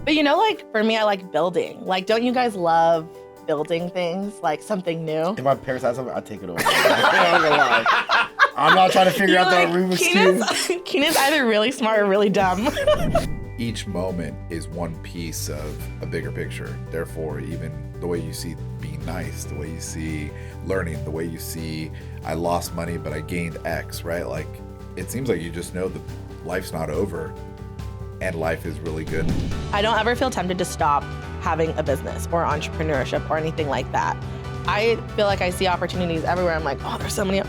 But like for me, I like building. Like, don't you guys love building things, like something new? If my parents had something, I'd take it over. I'm not trying to figure out the Rubik's Cube. Kina's either really smart or really dumb. Each moment is one piece of a bigger picture. Therefore, even the way you see being nice, the way you see learning, the way you see I lost money but I gained X, right? Like, it seems like you just know that life's not over and life is really good. I don't ever feel tempted to stop having a business or entrepreneurship or anything like that. I feel like I see opportunities everywhere. I'm like, oh, there's so many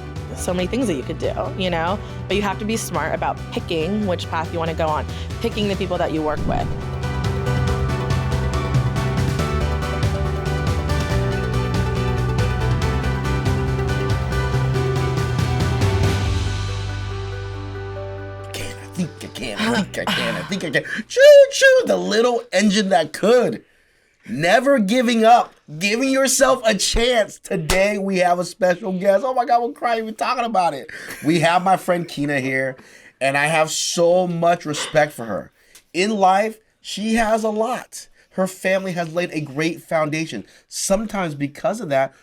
things that you could do, But you have to be smart about picking which path you want to go on, picking the people that you work with. I think I can. Choo-choo, the little engine that could. Never giving up, giving yourself a chance. Today we have a special guest. Oh my God, we're crying even talking about it. We have my friend Kina here, and I have so much respect for her. In life, she has a lot. Her family has laid a great foundation. Sometimes because of that,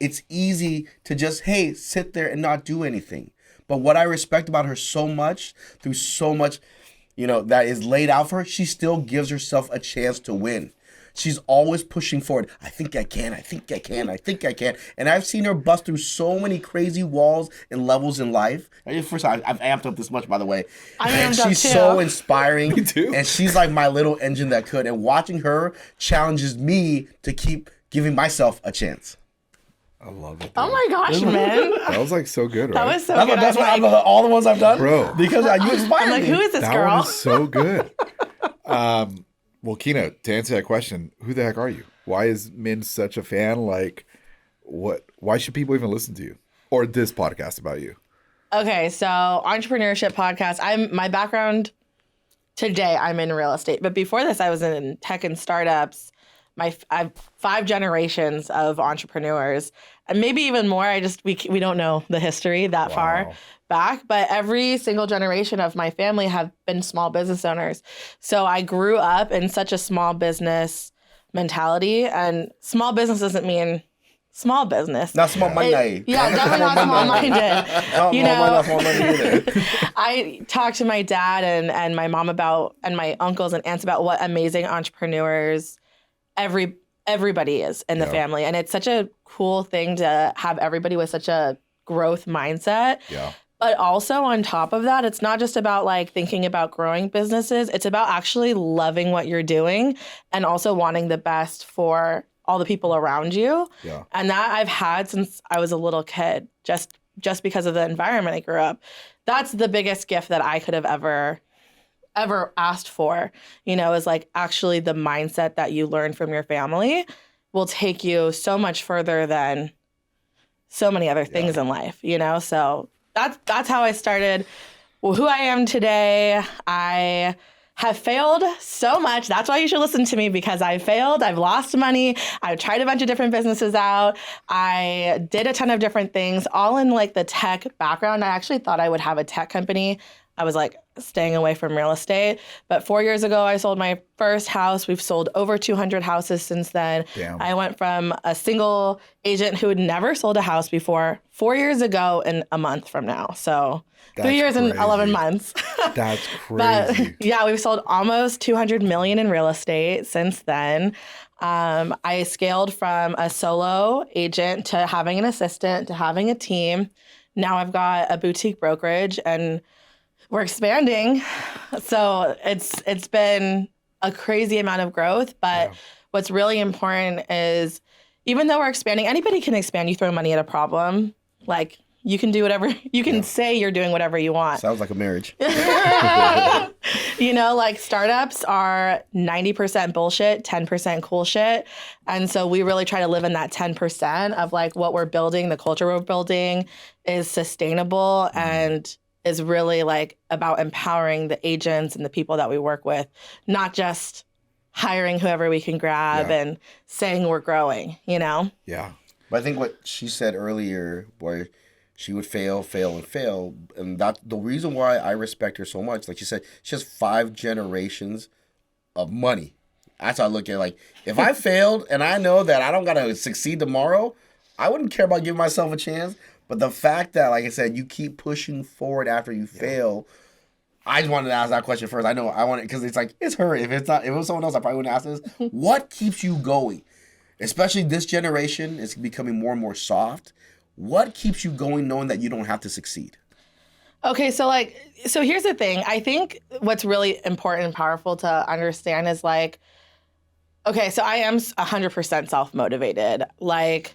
it's easy to just, sit there and not do anything. But what I respect about her so much, through so much, that is laid out for her, she still gives herself a chance to win. She's always pushing forward. I think I can. And I've seen her bust through so many crazy walls and levels in life. First time I've amped up this much, by the way. And she's so inspiring. Me too. And she's like my little engine that could. And watching her challenges me to keep giving myself a chance. I love it. Dude. Oh my gosh, man. That was like so good, right? That was so good. That's what all the ones I've done. Bro. Because you inspired I'm like, me. who is this that girl? That was so good. Well, Kina, to answer that question, who the heck are you? Why is Min such a fan? Like, why should people even listen to you? Or this podcast about you? Okay, so entrepreneurship podcast. My background today, I'm in real estate. But before this, I was in tech and startups. I've 5 generations of entrepreneurs, and maybe even more. We don't know the history that far back, but every single generation of my family have been small business owners. So I grew up in such a small business mentality, and small business doesn't mean small business. Not small-minded. Yeah, definitely not small-minded. Not small-minded either. I talked to my dad and my mom and my uncles and aunts about what amazing entrepreneurs everybody is in the family. And it's such a cool thing to have everybody with such a growth mindset. Yeah. But also on top of that, it's not just about like thinking about growing businesses. It's about actually loving what you're doing and also wanting the best for all the people around you. Yeah. And that I've had since I was a little kid, just because of the environment I grew up. That's the biggest gift that I could have ever asked for, is like actually the mindset that you learn from your family will take you so much further than so many other things in life, So that's how I started. Well, who I am today, I have failed so much. That's why you should listen to me, because I failed. I've lost money. I've tried a bunch of different businesses out. I did a ton of different things, all in like the tech background. I actually thought I would have a tech company. I was like staying away from real estate. But 4 years ago, I sold my first house. We've sold over 200 houses since then. Damn. I went from a single agent who had never sold a house before 4 years ago in a month from now. So That's 3 years and crazy. 11 months. That's crazy. But yeah, we've sold almost 200 million in real estate since then. I scaled from a solo agent to having an assistant to having a team. Now I've got a boutique brokerage and we're expanding. So it's been a crazy amount of growth. But what's really important is even though we're expanding, anybody can expand. You throw money at a problem. Like you can do whatever, you can say you're doing whatever you want. Sounds like a marriage. Like startups are 90% bullshit, 10% cool shit. And so we really try to live in that 10% of like what we're building, the culture we're building is sustainable and is really like about empowering the agents and the people that we work with, not just hiring whoever we can grab and saying we're growing, Yeah. But I think what she said earlier, boy, she would fail. And that's the reason why I respect her so much. Like she said, she has 5 generations of money. That's how I look at it. Like, if I failed and I know that I don't got to succeed tomorrow, I wouldn't care about giving myself a chance. But the fact that, like I said, you keep pushing forward after you fail, I just wanted to ask that question first. I know I want it because it's like, it's her. If it was someone else, I probably wouldn't ask this. What keeps you going? Especially this generation is becoming more and more soft. What keeps you going knowing that you don't have to succeed? Okay, so here's the thing. I think what's really important and powerful to understand is like, okay, so I am 100% self-motivated. Like,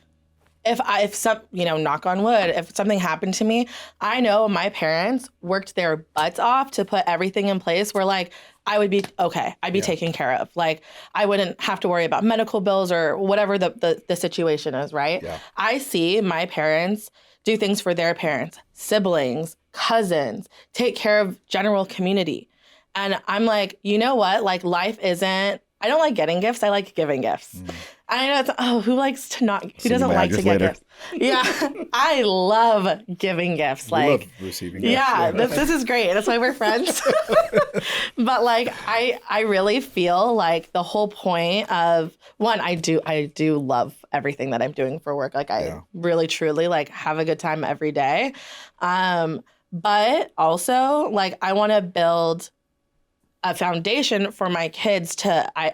if some, knock on wood, if something happened to me, I know my parents worked their butts off to put everything in place where like I would be okay. I'd be taken care of. Like I wouldn't have to worry about medical bills or whatever the situation is, right? Yeah. I see my parents do things for their parents, siblings, cousins, take care of general community. And I'm like, you know what? Like life isn't, I don't like getting gifts. I like giving gifts. I know it's, who likes to not, who doesn't like to get gifts? Yeah, I love giving gifts. Like, love receiving gifts. Yeah, this is great. That's why we're friends. But like, I really feel like the whole point of one, I do love everything that I'm doing for work. Like I really, truly like have a good time every day. But also like, I want to build a foundation for my kids to, I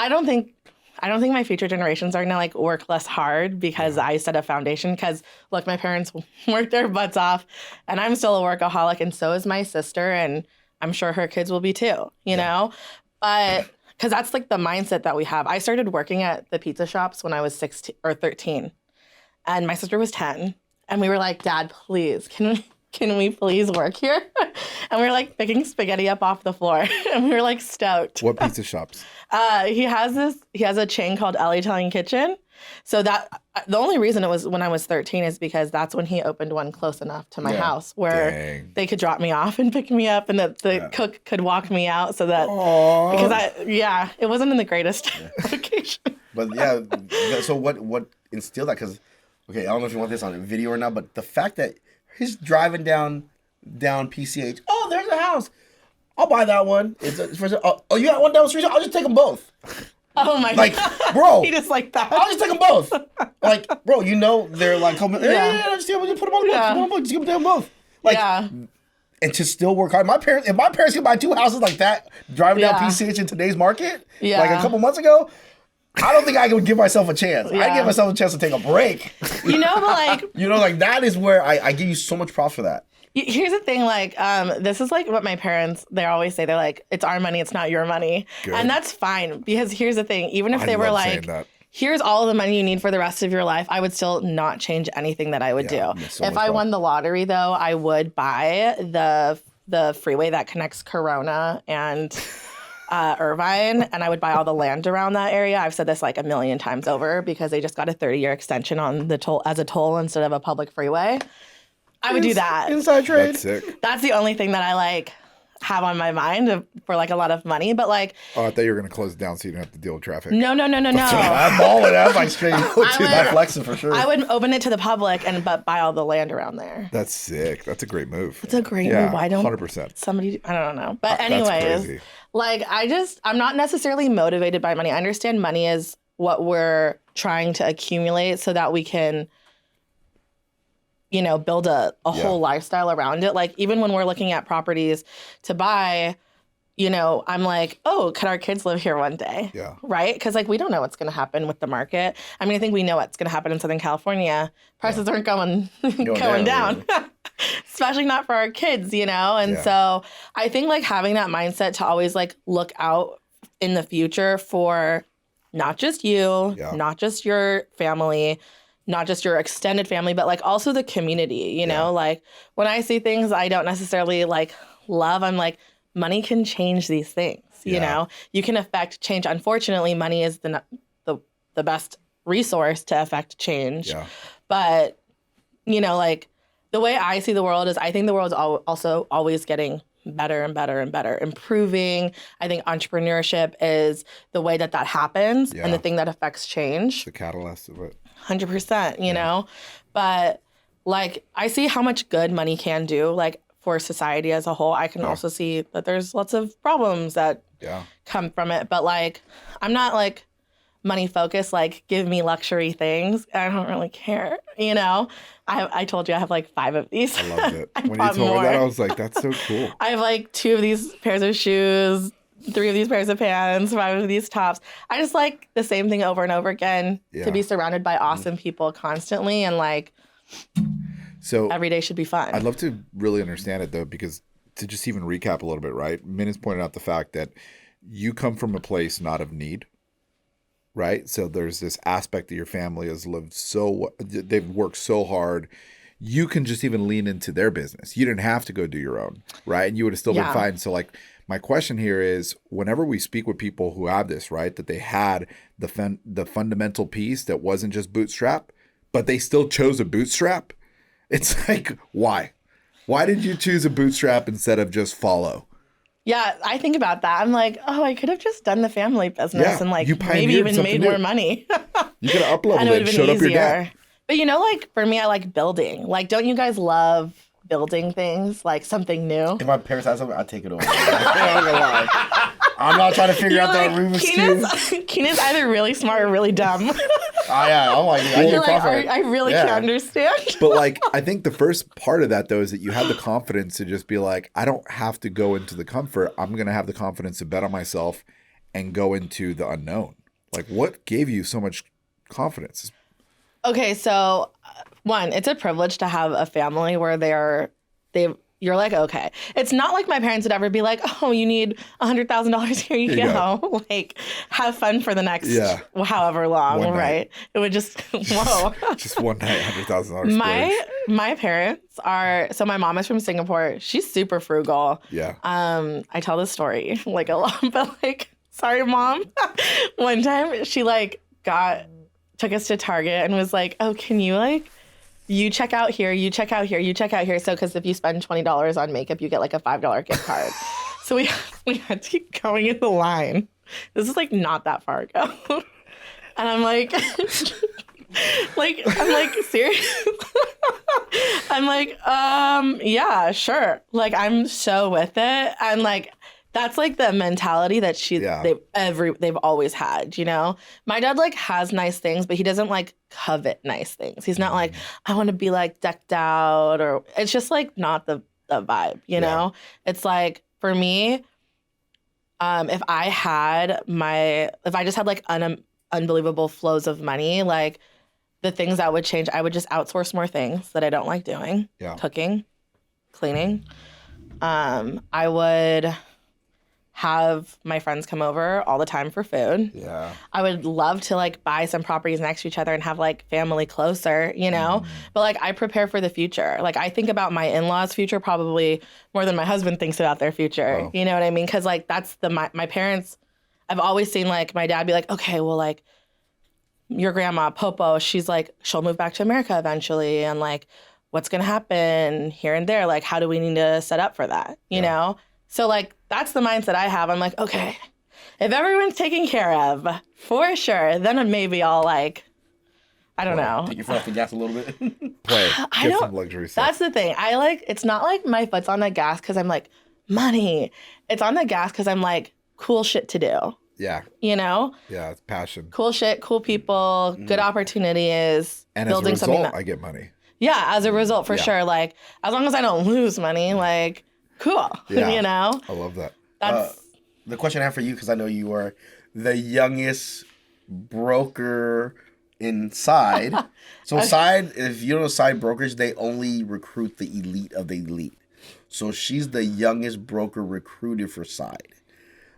don't think my future generations are gonna like work less hard because I set a foundation. Because look, my parents worked their butts off, and I'm still a workaholic, and so is my sister, and I'm sure her kids will be too. You know, but because that's like the mindset that we have. I started working at the pizza shops when I was 16 or 13, and my sister was 10, and we were like, "Dad, please, can we please work here?" And we were like picking spaghetti up off the floor, and we were like stoked. What pizza shops? He has a chain called El Italian Kitchen. So that the only reason it was when I was 13 is because that's when he opened one close enough to my house where they could drop me off and pick me up, and the cook could walk me out so that because it wasn't in the greatest location. But so what instilled that? Because I don't know if you want this on video or not, but the fact that he's driving down PCH. Oh, there's a house. I'll buy that one. Oh, you got one down the street? I'll just take them both. Oh my God. Bro. He just like that. I'll just take them both. Like, bro, they're like, just put them on both. Just give them both. Like, and to still work hard. If my parents could buy two houses like that, driving down PCH in today's market, like a couple months ago, I don't think I would give myself a chance. I'd give myself a chance to take a break. But like... like that is where I give you so much props for that. Here's the thing, like, this is like what my parents, they always say, they're like, it's our money, it's not your money. Good. And that's fine, because here's the thing, even if they were like, here's all the money you need for the rest of your life, I would still not change anything that I would do. So if I won the lottery, though, I would buy the freeway that connects Corona and Irvine, and I would buy all the land around that area. I've said this like a million times over because they just got a 30-year extension on the toll as a toll instead of a public freeway. I would do that. Inside trade. That's sick. That's the only thing that I like have on my mind for like a lot of money. But like, I thought you were gonna close it down so you don't have to deal with traffic. No. I'm balling. I'm like straight. I'm flexing for sure. I would open it to the public but buy all the land around there. That's sick. That's a great move. It's a great move. Why don't 100%. somebody? I don't know. But anyways, like I'm not necessarily motivated by money. I understand money is what we're trying to accumulate so that we can, build a whole lifestyle around it. Like even when we're looking at properties to buy, I'm like, oh, could our kids live here one day? Yeah. Right? Because like we don't know what's going to happen with the market. I mean, I think we know what's going to happen in Southern California. Prices aren't going down. Especially not for our kids, And so I think like having that mindset to always like look out in the future for not just you, not just your family, not just your extended family, but like also the community, like when I see things I don't necessarily like love, I'm like, money can change these things, you can affect change. Unfortunately, money is the best resource to affect change. Yeah. But, like the way I see the world is I think the world's also always getting better and better and better, improving. I think entrepreneurship is the way that happens and the thing that affects change. The catalyst of it. 100%, but like I see how much good money can do. Like for society as a whole. I can also see that there's lots of problems that come from it. But like, I'm not like money focused, like give me luxury things. I don't really care. You know, I told you I have like 5 of these. I loved it. When you bought told more. me that, I was like, that's so cool. I have like 2 of these pairs of shoes, 3 of these pairs of pants, 5 of these tops. I just like the same thing over and over again, to be surrounded by awesome people constantly, and like, so every day should be fun. I'd love to really understand it though, because to just even recap a little bit, right? Min has pointed out the fact that you come from a place not of need, right? So there's this aspect that your family has lived they've worked so hard. You can just even lean into their business. You didn't have to go do your own, right? And you would have still been fine. So like, my question here is, whenever we speak with people who have this, right, that they had the fundamental piece that wasn't just bootstrap, but they still chose a bootstrap. It's like, why? Why did you choose a bootstrap instead of just follow? Yeah, I think about that. I'm like, oh, I could have just done the family business and like maybe even made more money. You could have uploaded it and showed up your dad. But you know, like for me, I like building. Like, don't you guys love building things, like something new? If my parents had something, I'd take it over. I'm not gonna lie. I'm not trying to figure out that Rubik's Cube. Kina's either really smart or really dumb. Oh yeah, I'm like, I really can't understand. But like, I think the first part of that though is that you have the confidence to just be like, I don't have to go into the comfort. I'm gonna have the confidence to bet on myself and go into the unknown. Like, what gave you so much confidence? Okay, so one, it's a privilege to have a family where you're like, okay. It's not like my parents would ever be like, oh, you need $100,000, here you go. Like, have fun for the next however long, right? It would just, whoa. Just one night, $100,000. My parents are, so my mom is from Singapore. She's super frugal. Yeah. I tell this story like a lot, but like, sorry, Mom. One time she like took us to Target and was like, oh, can you like, you check out here, you check out here, you check out here. So, because if you spend $20 on makeup, you get like a $5 gift card. So we had to keep going in the line. This is like not that far ago. And I'm like, I'm like, serious? I'm like, yeah, sure. Like, I'm so with it. And like, that's like the mentality that they've always had, you know? My dad like has nice things, but he doesn't like covet nice things. He's not like, I want to be like decked out, or it's just like not the vibe, you know? It's like, for me, if I just had like unbelievable flows of money, like the things that would change, I would just outsource more things that I don't like doing. Yeah. Cooking, cleaning. I would have my friends come over all the time for food. Yeah. I would love to like buy some properties next to each other and have like family closer, you know? But like, I prepare for the future. Like, I think about my in-laws' future probably more than my husband thinks about their future. Wow. You know what I mean? Because like, that's my parents, I've always seen like my dad be like, okay, well, like your grandma, Popo, she's like, she'll move back to America eventually. And like, what's going to happen here and there? Like, how do we need to set up for that? You know? So like, that's the mindset I have. I'm like, okay, if everyone's taken care of, for sure, then maybe I'll like, I don't know. Take your foot off the gas a little bit. Get some luxury stuff. That's the thing. I like, it's not like my foot's on the gas because I'm like, money. It's on the gas because I'm like, cool shit to do. Yeah. You know? Yeah, it's passion. Cool shit, cool people, good opportunities. And building as a result, I get money. Yeah, as a result, for sure. Like, as long as I don't lose money, like, cool. Yeah. You know? I love that. That's the question I have for you, because I know you are the youngest broker inside. So Side, if you don't know Side Brokerage, they only recruit the elite of the elite. So she's the youngest broker recruited for Side.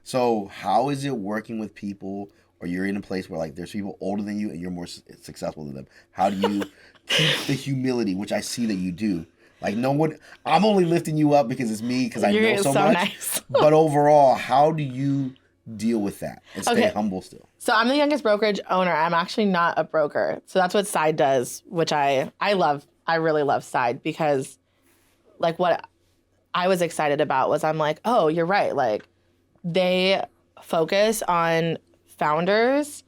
So how is it working with people, or you're in a place where like there's people older than you and you're more successful than them? How do you keep the humility, which I see that you do? Like, no one, I'm only lifting you up because it's me, because I know so much. Nice. But overall, how do you deal with that and stay humble still? So I'm the youngest brokerage owner. I'm actually not a broker. So that's what Side does, which I love. I really love Side, because like what I was excited about was, I'm like, oh, you're right. Like, they focus on founders,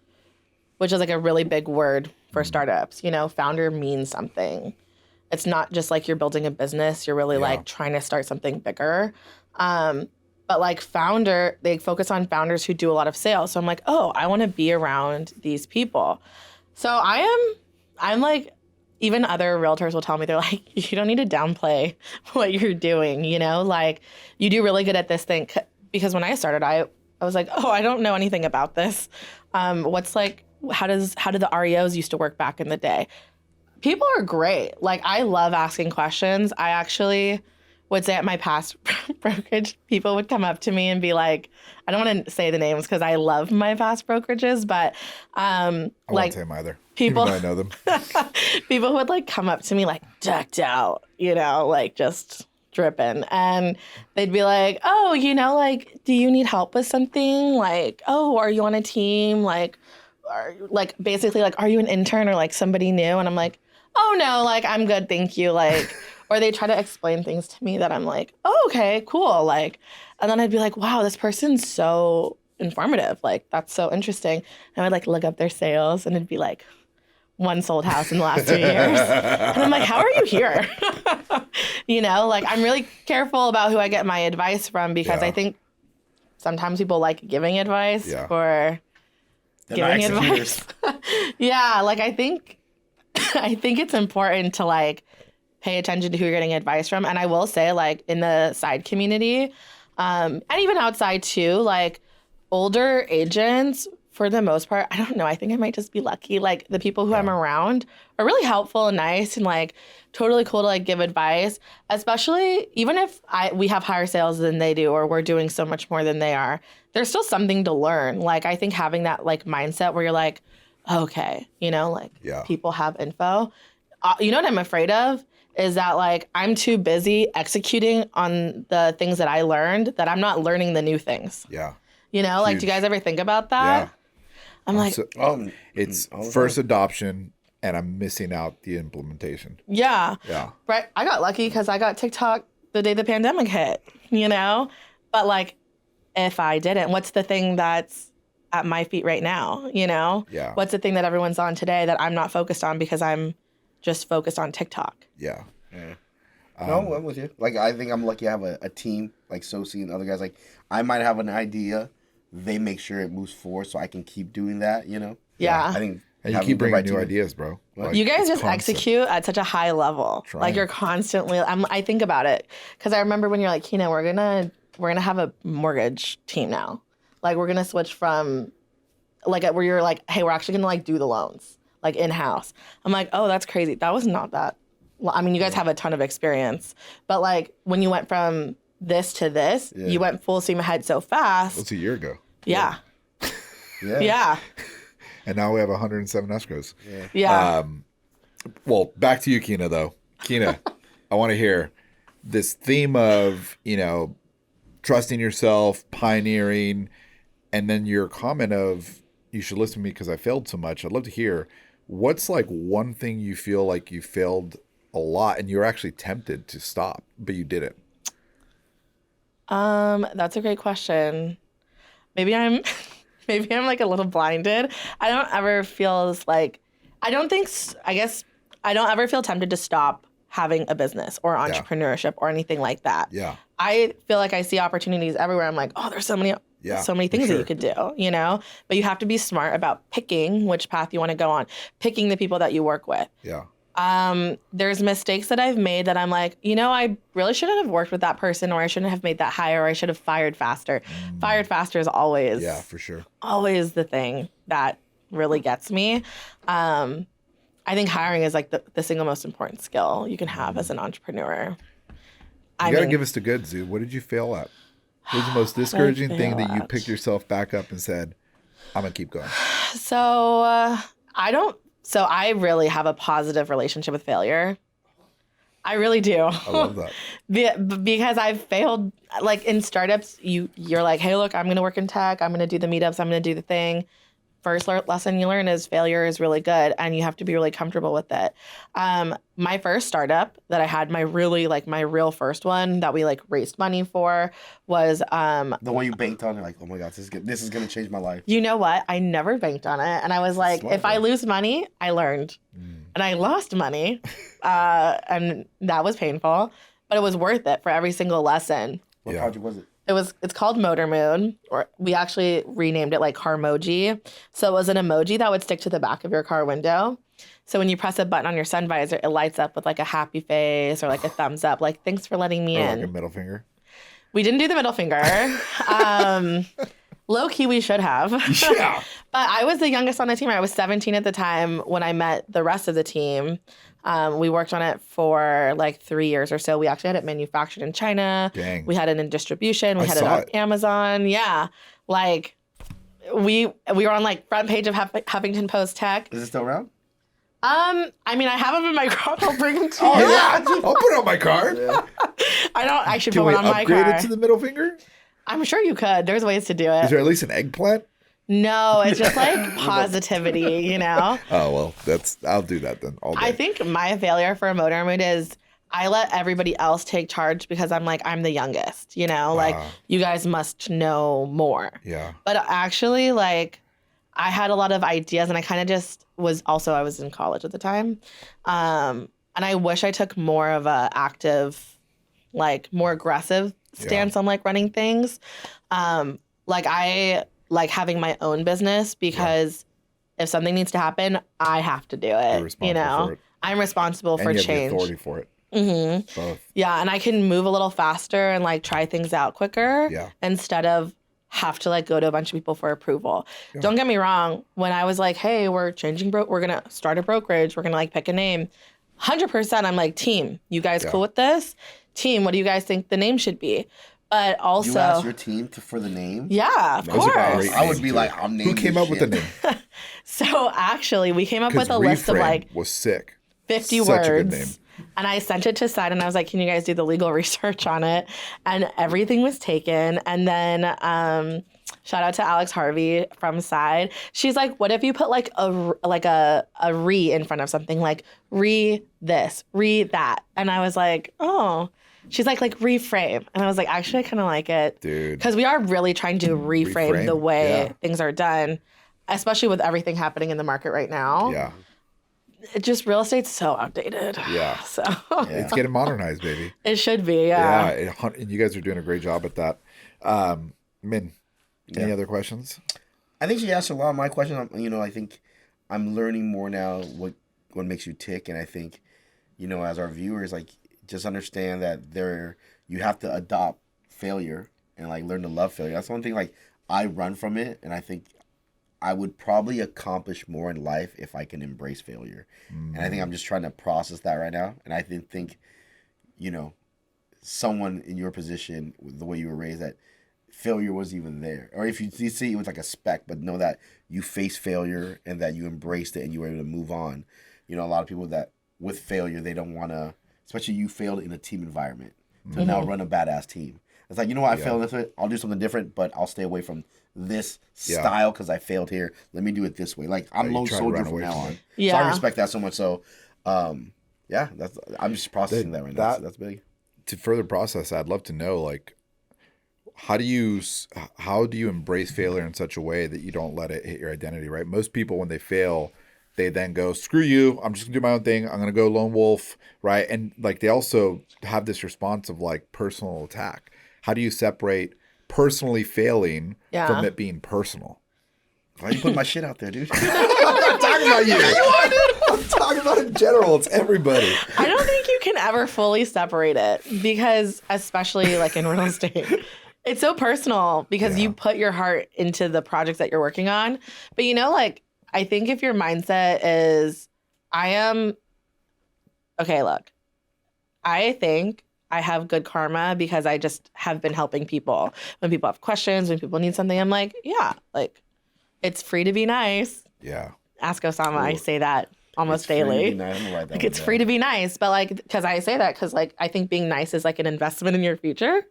which is like a really big word for startups. You know, founder means something. it's not just like you're building a business. You're really like trying to start something bigger. But like they focus on founders who do a lot of sales. So I'm like, oh, I want to be around these people. So I'm like, even other realtors will tell me, they're like, you don't need to downplay what you're doing, you know? Like, you do really good at this thing. Because when I started, I was like, oh, I don't know anything about this. How did the REOs used to work back in the day? People are great. Like, I love asking questions. I actually would say at my past brokerage, people would come up to me and be like, I don't want to say the names because I love my past brokerages, but I like won't say them either. people, even though I know them. people would like come up to me like decked out, you know, like just dripping. And they'd be like, oh, you know, like, do you need help with something? Like, oh, are you on a team? Like, basically like, are you an intern or like somebody new? And I'm like, oh no, like, I'm good, thank you. Like, or they try to explain things to me that I'm like, oh, okay, cool. Like, and then I'd be like, wow, this person's so informative. Like, that's so interesting. And I would like look up their sales and it'd be like, one sold house in the last 2 years. And I'm like, how are you here? You know, like, I'm really careful about who I get my advice from because I think sometimes people like giving advice or giving advice. Yeah, like, I think it's important to like pay attention to who you're getting advice from. And I will say, like, in the side community, and even outside too, like, older agents, for the most part, I don't know, I think I might just be lucky. Like, the people who I'm around are really helpful and nice and like totally cool to like give advice, especially even if we have higher sales than they do or we're doing so much more than they are. There's still something to learn. Like, I think having that like mindset where you're like, okay, you know, like people have info. You know what I'm afraid of? Is that like I'm too busy executing on the things that I learned that I'm not learning the new things. Yeah. You know, like, do you guys ever think about that? Yeah. I'm like, it's first adoption and I'm missing out the implementation. Yeah. Yeah. Right. I got lucky because I got TikTok the day the pandemic hit, you know? But like, if I didn't, what's the thing that's at my feet right now, you know? Yeah. What's the thing that everyone's on today that I'm not focused on because I'm just focused on TikTok? Yeah. No, I'm with you. Like, I think I'm lucky I have a team like Sosi and other guys. Like, I might have an idea. They make sure it moves forward so I can keep doing that, you know? Yeah. I think And you keep bringing new ideas, bro. Like, you guys just constant. execute at such a high level. Trying. Like, you're constantly, I think about it. Because I remember when you're like, Kina, we're gonna have a mortgage team now. Like, we're gonna switch from, like, where you're like, hey, we're actually gonna like do the loans, like, in-house. I'm like, oh, that's crazy. That was not that. I mean, you guys have a ton of experience. But like, when you went from this to this, you went full steam ahead so fast. That's a year ago. Yeah. Yeah. And now we have 107 escrows. Yeah. Well, back to you, Kina, though. Kina, I want to hear this theme of, you know, trusting yourself, pioneering, and then your comment of, you should listen to me because I failed so much. I'd love to hear, what's like one thing you feel like you failed a lot and you're actually tempted to stop, but you didn't? That's a great question. Maybe I'm like a little blinded. I don't ever feel like, I don't ever feel tempted to stop having a business or entrepreneurship or anything like that. Yeah. I feel like I see opportunities everywhere. I'm like, oh, there's so many things that you could do, you know? But you have to be smart about picking which path you want to go on, picking the people that you work with. Yeah. There's mistakes that I've made that I'm like, you know, I really shouldn't have worked with that person, or I shouldn't have made that hire, or I should have fired faster. Fired faster is always, for sure, always the thing that really gets me. I think hiring is like the single most important skill you can have as an entrepreneur. You got to give us the goods, dude. What did you fail at? What was the most discouraging thing that you picked yourself back up and said, I'm going to keep going? So I really have a positive relationship with failure. I really do. I love that. Because I've failed, like in startups, you're like, hey, look, I'm going to work in tech. I'm going to do the meetups. I'm going to do the thing. First lesson you learn is failure is really good, and you have to be really comfortable with it. My first startup that I had, my real first one that we like raised money for was the one you banked on. You're like, oh my god, this is gonna change my life. You know what? I never banked on it, and I was like, if I lose money, I learned. and I lost money, and that was painful, but it was worth it for every single lesson. What project was it? It's called Motor Moon, or we actually renamed it like Carmoji. So it was an emoji that would stick to the back of your car window. So when you press a button on your sun visor, it lights up with like a happy face or like a thumbs up, like thanks for letting me in. Like a middle finger. We didn't do the middle finger. Low key, we should have. Yeah. But I was the youngest on the team. I was 17 at the time when I met the rest of the team. We worked on it for like 3 years or so. We actually had it manufactured in China. Dang. We had it in distribution. We I had it saw on it. Amazon. Yeah. Like we were on like front page of Huffington Post Tech. Is it still around? I mean, I have them in my car. I'll bring them to Oh, you. yeah. I'll put it on my card. I should Can put we one on my upgrade car. it to the middle finger? I'm sure you could. There's ways to do Is it. there at least an eggplant? No, it's just like positivity, you know? Oh, well, I'll do that then all day. I think my failure for a motor mood is I let everybody else take charge because I'm the youngest, you know? Like, you guys must know more. Yeah. But actually, like, I had a lot of ideas and I kind of just I was in college at the time. And I wish I took more of a active, like, more aggressive stance on, like, running things. Like, I like having my own business because if something needs to happen, I have to do it. You're responsible you know, for it. I'm responsible for And you have change. the authority for it. Mm-hmm. Both. Yeah, and I can move a little faster and like try things out quicker instead of have to like go to a bunch of people for approval. Yeah. Don't get me wrong. When I was like, hey, we're changing, we're gonna start a brokerage. We're gonna like pick a name. 100%, I'm like, team, you guys cool with this? Team, what do you guys think the name should be? But also, you asked your team for the name? Yeah, of That was a course. great I would name, be too. like, I'm naming Who came up with the name? So actually, we came up with Because a list of Reframe like was sick. 50 Such a good words. name. And I sent it to Side and I was like, can you guys do the legal research on it? And everything was taken. And then shout out to Alex Harvey from Side. She's like, what if you put like a re in front of something, like re this, re that? And I was like, oh. She's like reframe. And I was like, actually, I kind of like it. Dude. Because we are really trying to reframe the way yeah. things are done, especially with everything happening in the market right now. Yeah. It just, real estate's so outdated. Yeah. So It's getting modernized, baby. it should be, yeah. And you guys are doing a great job at that. Min, any other questions? I think she asked a lot of my questions. You know, I think I'm learning more now what makes you tick. And I think, you know, as our viewers, like, just understand that you have to adopt failure and like learn to love failure. That's one thing, like, I run from it, and I think I would probably accomplish more in life if I can embrace failure. And I think I'm just trying to process that right now. And I think, you know, someone in your position, the way you were raised, that failure was even there. Or if you see it was like a speck, but know that you faced failure and that you embraced it and you were able to move on. You know, a lot of people that with failure, they don't want to, especially you failed in a team environment, to now run a badass team. It's like, you know what, I failed this way, I'll do something different, but I'll stay away from this style because I failed here. Let me do it this way. Like, I'm lone soldier from now on. Yeah. So I respect that so much. So, I'm just processing that right now. That's big. To further process that, I'd love to know, like, how do you embrace failure in such a way that you don't let it hit your identity, right? Most people, when they fail, they then go, screw you, I'm just gonna do my own thing, I'm gonna go lone wolf, right? And like, they also have this response of like personal attack. How do you separate personally failing from it being personal? Why you put my shit out there, dude? I'm not talking about you. I'm talking about in general. It's everybody. I don't think you can ever fully separate it because, especially like in real estate, it's so personal because you put your heart into the projects that you're working on. But you know, like, I think if your mindset is, I think I have good karma because I just have been helping people. When people have questions, when people need something, I'm like, yeah, like, it's free to be nice. Yeah. Ask Osama. I say that almost daily. Like, it's free to be nice. But like, because I say that because like, I think being nice is like an investment in your future.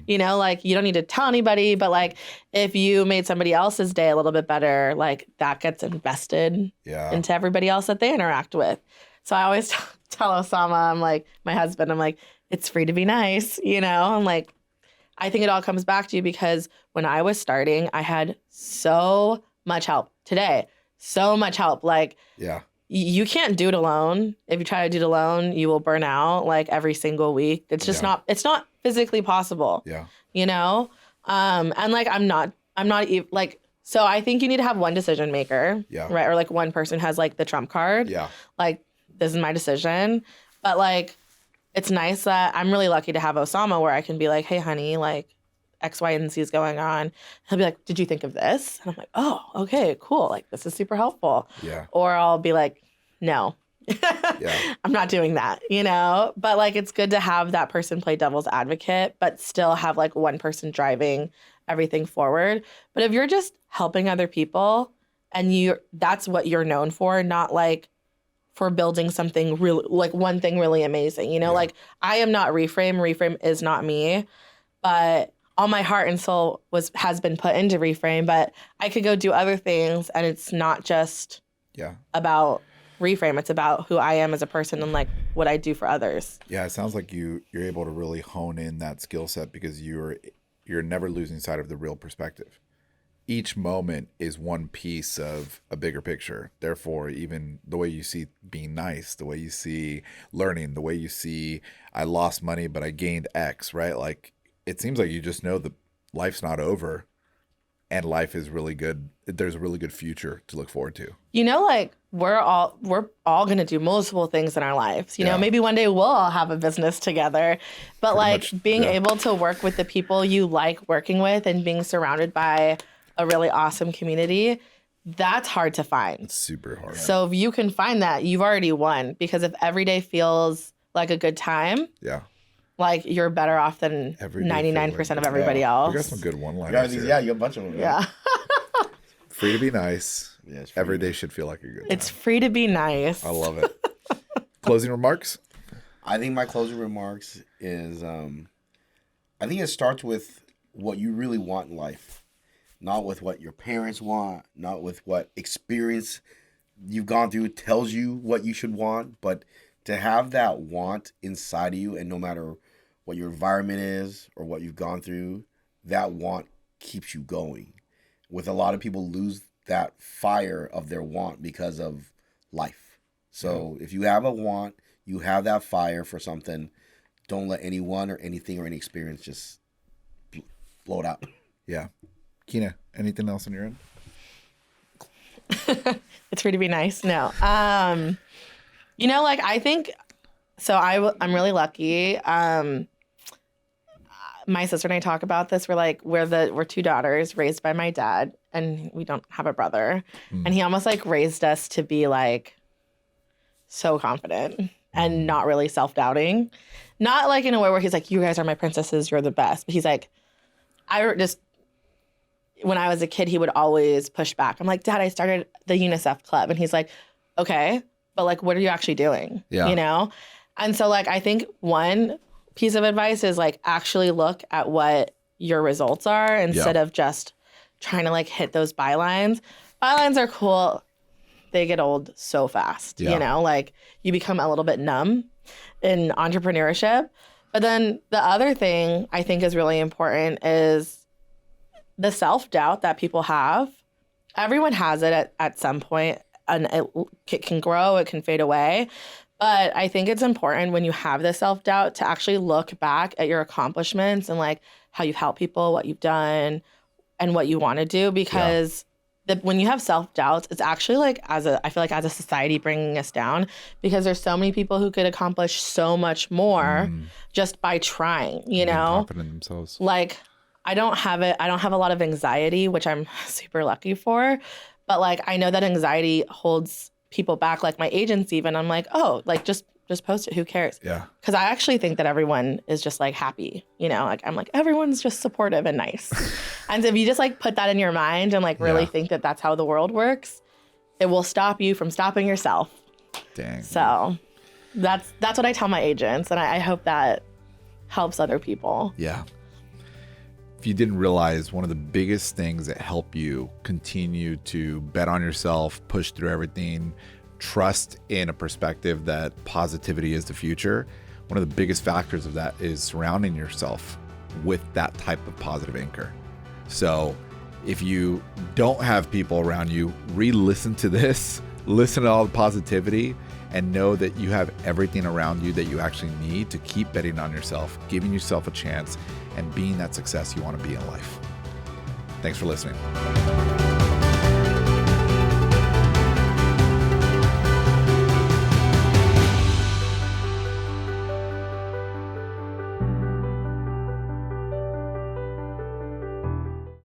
You know, like, you don't need to tell anybody, but like, if you made somebody else's day a little bit better, like, that gets invested into everybody else that they interact with. So I always tell Osama, I'm like, my husband, I'm like, it's free to be nice. You know, I'm like, I think it all comes back to you because when I was starting, I had so much help today. So much help. Like, you can't do it alone. If you try to do it alone, you will burn out like every single week. It's just it's not physically possible. Yeah. You know? And like, I'm not even like, so I think you need to have one decision maker. Yeah. Right. Or like one person has like the trump card. Yeah. Like, this is my decision. But like, it's nice that I'm really lucky to have Osama where I can be like, hey, honey, like X, Y, and Z is going on. He'll be like, did you think of this? And I'm like, oh, okay, cool. Like, this is super helpful. Yeah. Or I'll be like, no, I'm not doing that, you know? But like, it's good to have that person play devil's advocate, but still have like one person driving everything forward. But if you're just helping other people and that's what you're known for, not like for building something really, like one thing really amazing, you know? Like, I am not Reframe is not me, but all my heart and soul has been put into Reframe, but I could go do other things, and it's not just about Reframe. It's about who I am as a person and like what I do for others. Yeah, it sounds like you're able to really hone in that skill set because you're never losing sight of the real perspective. Each moment is one piece of a bigger picture. Therefore, even the way you see being nice, the way you see learning, the way you see I lost money but I gained X, right? Like, it seems like you just know that life's not over and life is really good. There's a really good future to look forward to. You know, like we're all going to do multiple things in our lives. You know, maybe one day we'll all have a business together, but being able to work with the people you like working with and being surrounded by a really awesome community, that's hard to find. It's super hard. So if you can find that, you've already won, because if every day feels like a good time, like you're better off than 99% of everybody else. You got some good one-liners. You got a bunch of them. Yeah. Free to be nice. Yeah, every day should feel like a good time. It's free to be nice. I love it. Closing remarks? I think my closing remarks is I think it starts with what you really want in life. Not with what your parents want, not with what experience you've gone through tells you what you should want, but to have that want inside of you, and no matter what your environment is or what you've gone through, that want keeps you going. With a lot of people lose that fire of their want because of life. So if you have a want, you have that fire for something, don't let anyone or anything or any experience just blow it out. Yeah. Kina, anything else on your end? It's free to be nice. No. You know, like, I think, so I'm really lucky. My sister and I talk about this. We're two daughters raised by my dad, and we don't have a brother. And he almost like raised us to be like so confident and not really self-doubting. Not like in a way where he's like, you guys are my princesses, you're the best. But he's like, when I was a kid, he would always push back. I'm like, Dad, I started the UNICEF club. And he's like, okay, but like, what are you actually doing? Yeah. You know? And so like, I think one piece of advice is like, actually look at what your results are instead of just trying to like hit those bylines. Bylines are cool. They get old so fast, you know, like you become a little bit numb in entrepreneurship. But then the other thing I think is really important is the self-doubt that people have. Everyone has it at some point, and it can grow, it can fade away. But I think it's important when you have the self-doubt to actually look back at your accomplishments and like how you've helped people, what you've done, and what you want to do. Because when you have self-doubt, it's actually like I feel like as a society bringing us down, because there's so many people who could accomplish so much more just by trying, you know? Confident in themselves. Like, I don't have a lot of anxiety, which I'm super lucky for. But like, I know that anxiety holds people back, like my agents even. I'm like, oh, like just post it. Who cares? Yeah. Because I actually think that everyone is just like happy, you know, like I'm like, everyone's just supportive and nice. And so if you just like put that in your mind and like really think that that's how the world works, it will stop you from stopping yourself. Dang. So that's what I tell my agents. And I hope that helps other people. Yeah. If you didn't realize, one of the biggest things that help you continue to bet on yourself, push through everything, trust in a perspective that positivity is the future, one of the biggest factors of that is surrounding yourself with that type of positive anchor. So if you don't have people around you, re-listen to this, listen to all the positivity, and know that you have everything around you that you actually need to keep betting on yourself, giving yourself a chance, and being that success you want to be in life. Thanks for listening.